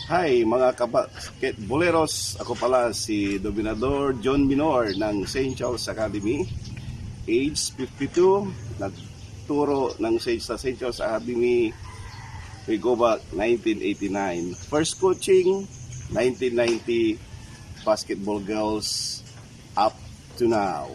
Hi mga ka-Basketboleros, ako pala si Dominador June B ng SAN CARLOS Academy, age 52, nagturo ng sa SAN CARLOS Academy way go back 1989. First coaching 1990, basketball girls up to now.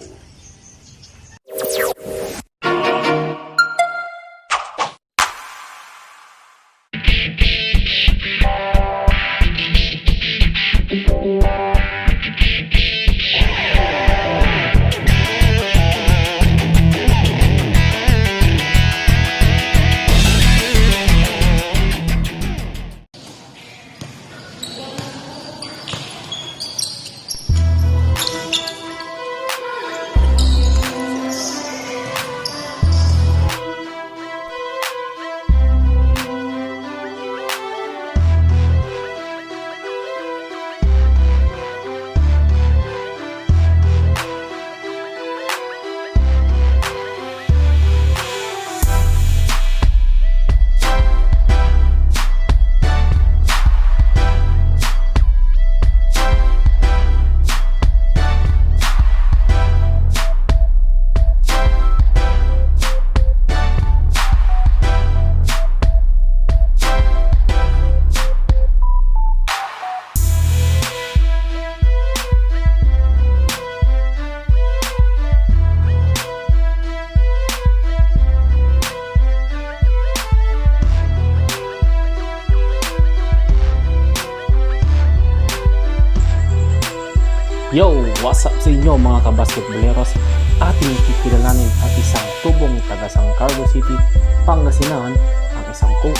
Yo! What's up sa inyo mga ka-Basketboleros? Ating kikilalanin ang isang tubong taga SAN CARLOS City Pangasinan, ang isang coach,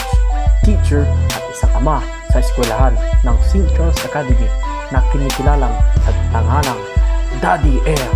teacher at isang ama sa eskwelahan ng SAN CARLOS Academy na kinikilalang sa tanghalang Daddy M.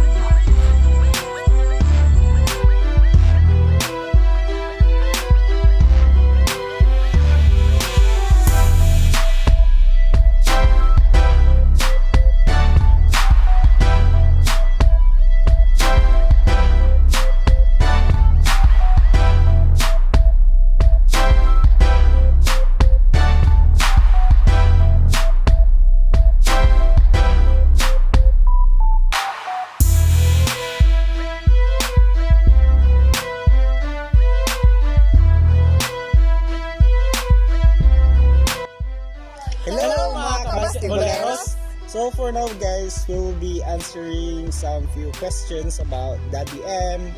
Hello mga ka-Basketboleros! So for now guys, we will be answering some few questions about Daddy M.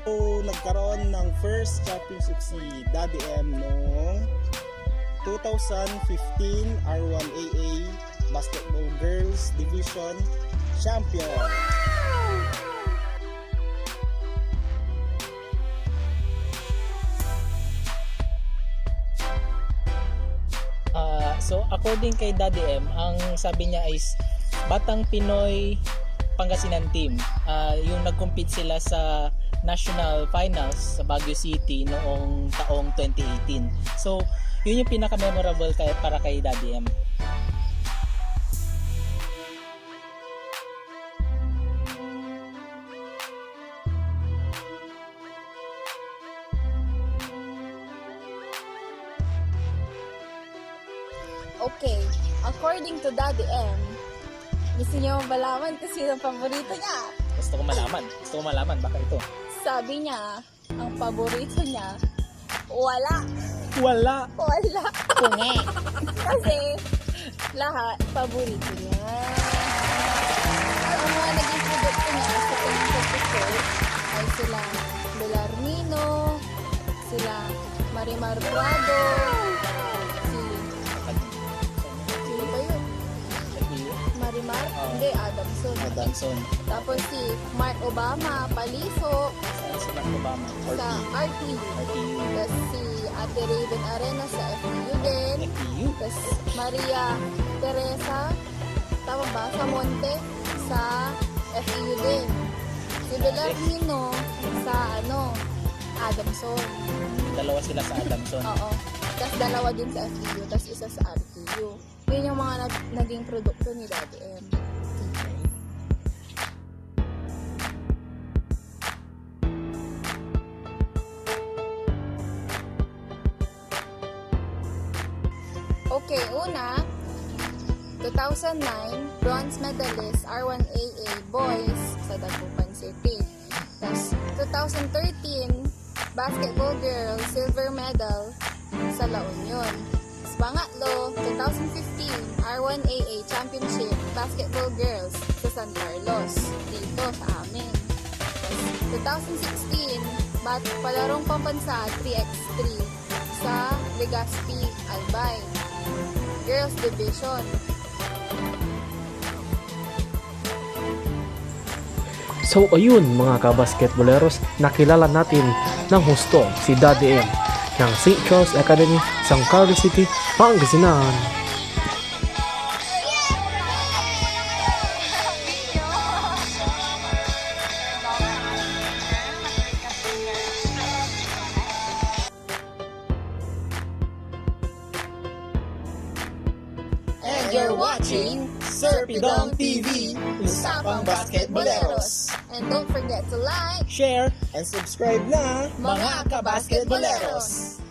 So nagkaroon ng first championship si Daddy M noong 2015 R1AA Basketball Girls Division Champion. So according kay Daddy M, ang sabi niya is Batang Pinoy Pangasinan team. Yung nag-compete sila sa National Finals sa Baguio City noong taong 2018. So yun yung pinaka-memorable para kay Daddy M. Okay, according to Daddy M, gusto niyo malaman kung sino ang paborito niya. Gusto ko malaman baka ito. Sabi niya, ang paborito niya, wala. Pungi. Kasi lahat paborito niya. Ang mga naging produkto niya sa pag-competitor ay sila Belarmino, sila Marimar Prado, Marimar? Hindi, Adamson. Tapos si Mark Obama, Paliso, Si Mark Obama. sa RTU. Tapos si Ate Raven Arena sa FTU din. FTU? Tapos Maria Teresa, tama ba? Sa Monte, sa FTU din. Si Belarmino sa Adamson. Dalawa sila sa Adamson. Oo. Tapos dalawa din sa FTU, tapos isa sa RTU. Yun yung mga naging produkto ni Daddy M. Okay, una, 2009, bronze medalist R1AA boys sa Dagupan City. Tapos, 2013, basketball girls silver medal sa La Union. Tapos, pangatlo, 2015, R1AA championship basketball girls sa San Carlos, dito sa amin. Tapos, 2016, palarong pambansa 3x3 sa Legazpi, Albay, Girls Division. So ayun mga ka-basketboleros, nakilala natin ng husto si Daddy M ng St. Charles Academy, San Carlos City, Pangasinan. And you're watching Serpidong TV, Usapang Basketboleros. And don't forget to like, Share and subscribe na Mga ka-Basketboleros.